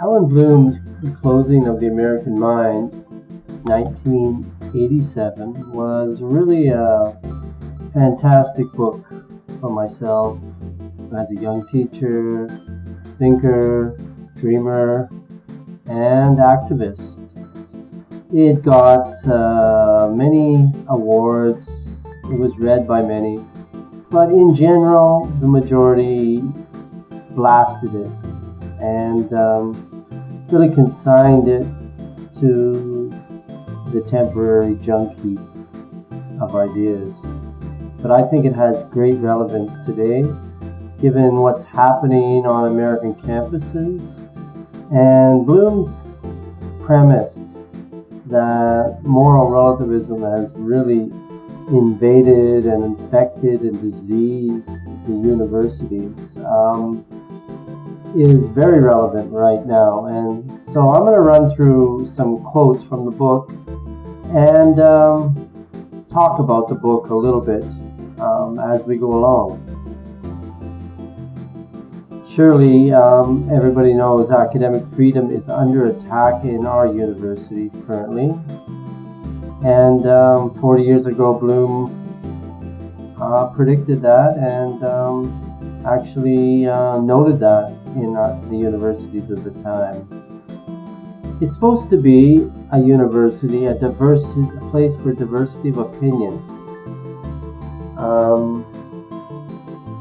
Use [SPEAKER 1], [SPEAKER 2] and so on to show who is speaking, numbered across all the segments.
[SPEAKER 1] Alan Bloom's The Closing of the American Mind, 1987, was really a fantastic book for myself as a young teacher, thinker, dreamer, and activist. It got many awards. It was read by many, but in general, the majority blasted it and really consigned it to the temporary junk heap of ideas. But I think it has great relevance today, given what's happening on American campuses and Bloom's premise that moral relativism has really invaded and infected and diseased the universities is very relevant right now. And so I'm going to run through some quotes from the book and talk about the book a little bit as we go along. Surely everybody knows academic freedom is under attack in our universities currently. And 40 years ago, Bloom predicted that and actually noted that in the universities of the time. It's supposed to be a university, a place for diversity of opinion.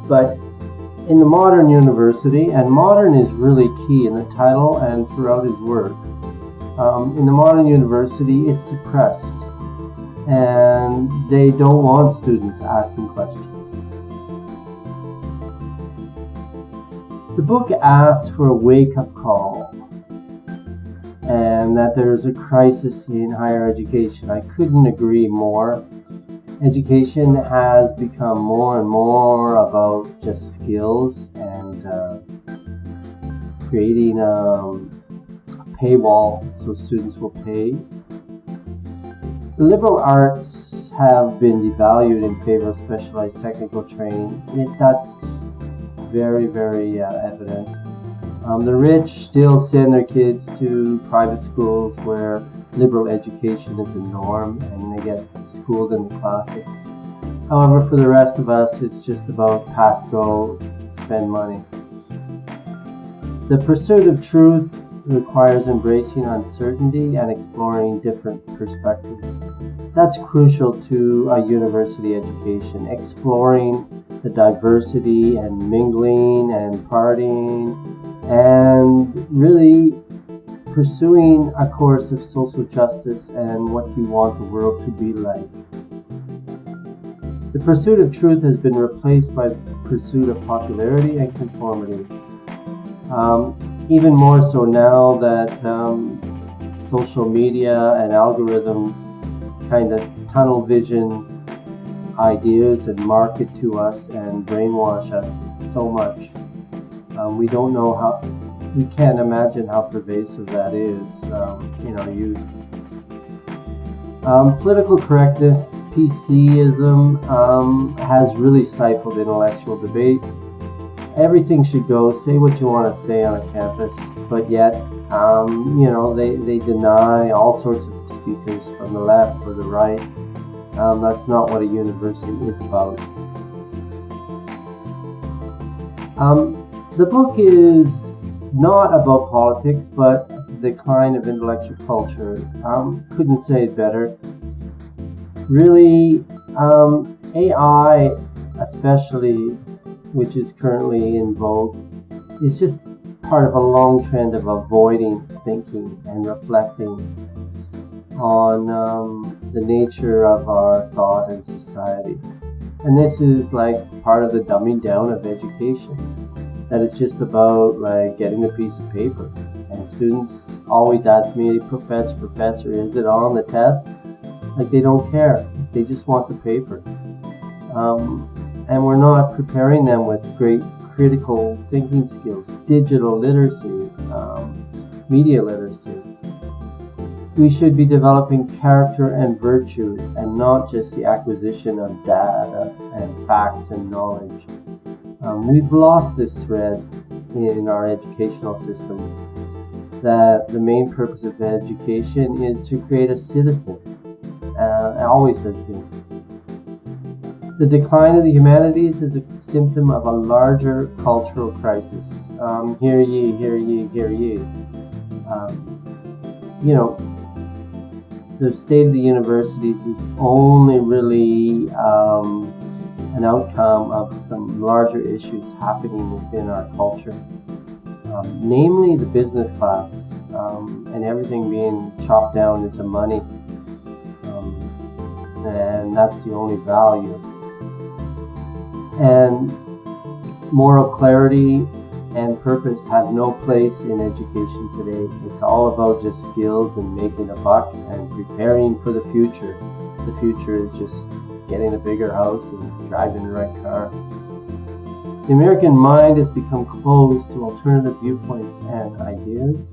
[SPEAKER 1] But in the modern university, and modern is really key in the title and throughout his work, in the modern university, it's suppressed, and they don't want students asking questions. The book asks for a wake-up call, and that there is a crisis in higher education. I couldn't agree more. Education has become more and more about just skills and creating a paywall so students will pay. The liberal arts have been devalued in favor of specialized technical training. That's very, very evident. The rich still send their kids to private schools where liberal education is a norm and they get schooled in the classics. However, for the rest of us, it's just about pass, go, spend money. The pursuit of truth requires embracing uncertainty and exploring different perspectives. That's crucial to a university education, exploring the diversity and mingling and partying and really pursuing a course of social justice and what you want the world to be like. The pursuit of truth has been replaced by the pursuit of popularity and conformity. Even more so now that social media and algorithms kind of tunnel vision ideas and market to us and brainwash us so much. We can't imagine how pervasive that is in our youth. Political correctness, PCism, has really stifled intellectual debate. Everything should go, say what you want to say on a campus, but yet, they deny all sorts of speakers from the left or the right. That's not what a university is about. The book is not about politics, but the decline of intellectual culture. Couldn't say it better. Really, AI, especially, which is currently in vogue, is just part of a long trend of avoiding thinking and reflecting on the nature of our thought and society. And this is like part of the dumbing down of education, that it's just about like getting a piece of paper. And students always ask me, Professor, is it on the test? Like, they don't care. They just want the paper. And we're not preparing them with great critical thinking skills, digital literacy, media literacy. We should be developing character and virtue and not just the acquisition of data and facts and knowledge. We've lost this thread in our educational systems. that the main purpose of education is to create a citizen. It always has been. The decline of the humanities is a symptom of a larger cultural crisis. Hear ye, hear ye, hear ye. The state of the universities is only really an outcome of some larger issues happening within our culture, namely the business class, and everything being chopped down into money, and that's the only value. And moral clarity and purpose have no place in education today. It's all about just skills and making a buck and preparing for the future. The future is just getting a bigger house and driving the right car. The American mind has become closed to alternative viewpoints and ideas.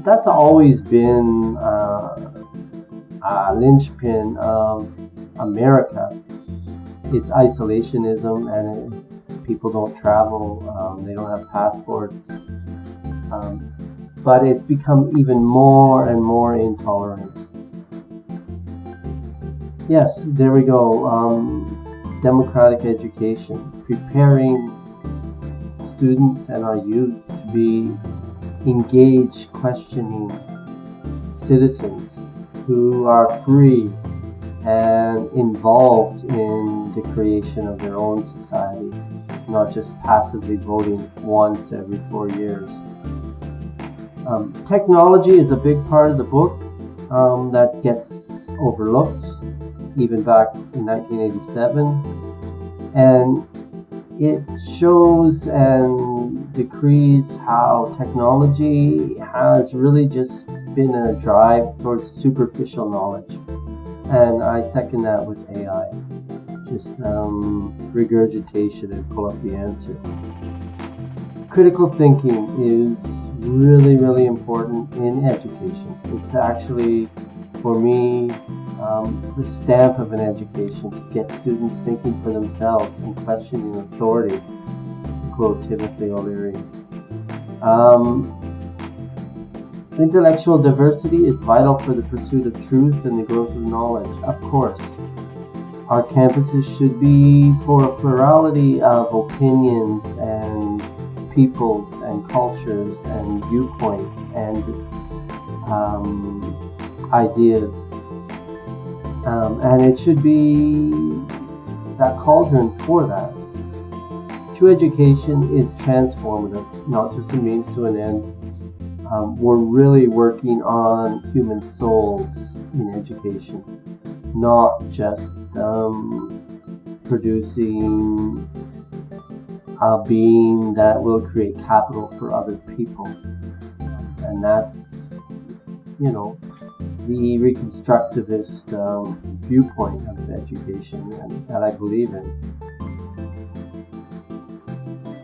[SPEAKER 1] That's always been a linchpin of America. It's isolationism, and people don't travel, they don't have passports, but it's become even more and more intolerant. Yes, there we go. Democratic education, preparing students and our youth to be engaged, questioning citizens who are free and involved in the creation of their own society, not just passively voting once every 4 years. Technology is a big part of the book that gets overlooked, even back in 1987. And it shows and decrees how technology has really just been a drive towards superficial knowledge. And I second that with AI. It's just regurgitation and pull up the answers. Critical thinking is really, really important in education. It's actually, for me, the stamp of an education to get students thinking for themselves and questioning authority, to quote Timothy O'Leary. Intellectual diversity is vital for the pursuit of truth and the growth of knowledge. Of course, our campuses should be for a plurality of opinions and peoples and cultures and viewpoints and ideas. And it should be that cauldron for that. True education is transformative, not just a means to an end. We're really working on human souls in education, not just producing a being that will create capital for other people. And that's, the reconstructivist viewpoint of education, and that I believe in.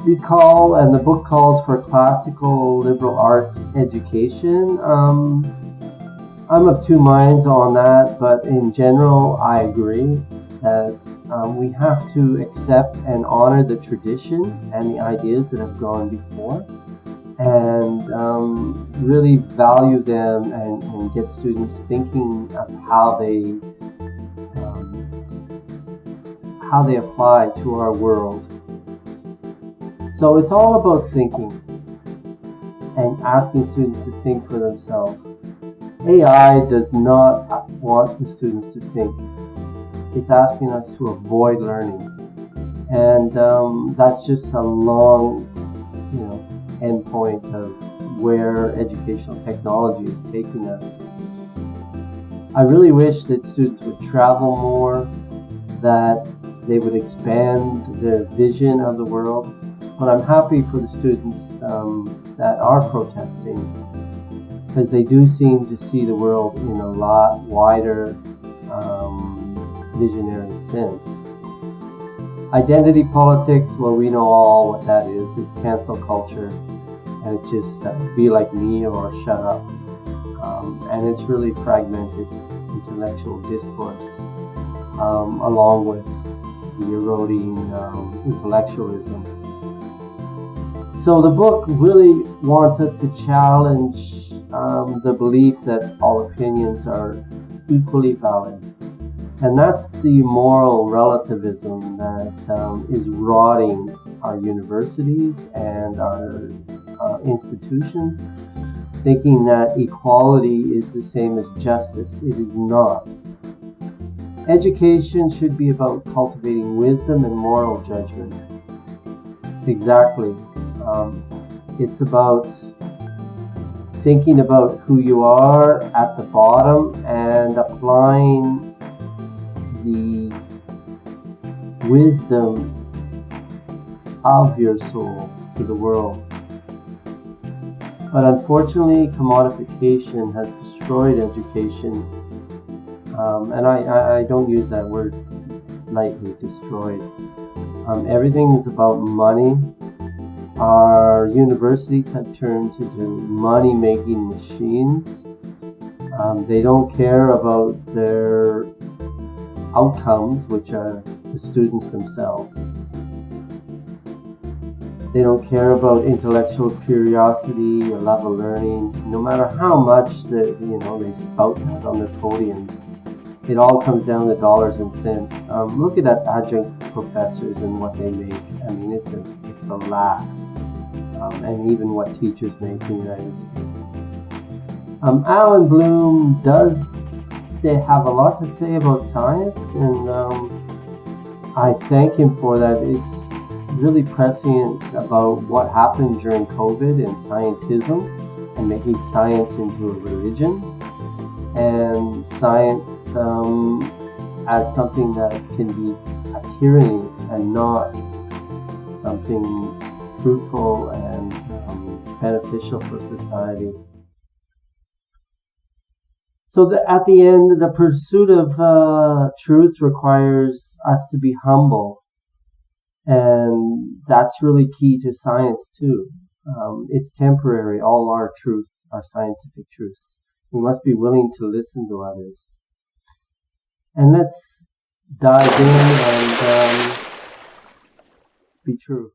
[SPEAKER 1] We call, and the book calls for classical liberal arts education. I'm of two minds on that, but in general, I agree that we have to accept and honor the tradition and the ideas that have gone before, and really value them and get students thinking of how they apply to our world. So it's all about thinking and asking students to think for themselves. AI does not want the students to think. It's asking us to avoid learning. And that's just a long, end point of where educational technology is taking us. I really wish that students would travel more, that they would expand their vision of the world. But I'm happy for the students that are protesting, because they do seem to see the world in a lot wider, visionary sense. Identity politics, well, we know all what that is. It's cancel culture, and it's just be like me or shut up. And it's really fragmented intellectual discourse, along with the eroding intellectualism. So the book really wants us to challenge the belief that all opinions are equally valid. And that's the moral relativism that is rotting our universities and our institutions, thinking that equality is the same as justice. It is not. Education should be about cultivating wisdom and moral judgment. Exactly. It's about thinking about who you are at the bottom and applying the wisdom of your soul to the world. But unfortunately, commodification has destroyed education. And I don't use that word lightly, destroyed. Everything is about money. Our universities have turned into money-making machines. They don't care about their outcomes, which are the students themselves. They don't care about intellectual curiosity or love of learning, no matter how much they spout that on their podiums. It all comes down to dollars and cents. Look at that adjunct professors and what they make. I mean, it's a laugh. And even what teachers make in the United States. Alan Bloom does have a lot to say about science, and I thank him for that. It's really prescient about what happened during COVID and scientism and making science into a religion, and science as something that can be a tyranny and not something fruitful and beneficial for society. So at the end, the pursuit of truth requires us to be humble. And that's really key to science too. It's temporary, all our truth, our scientific truths. We must be willing to listen to others. And let's dive in and be true.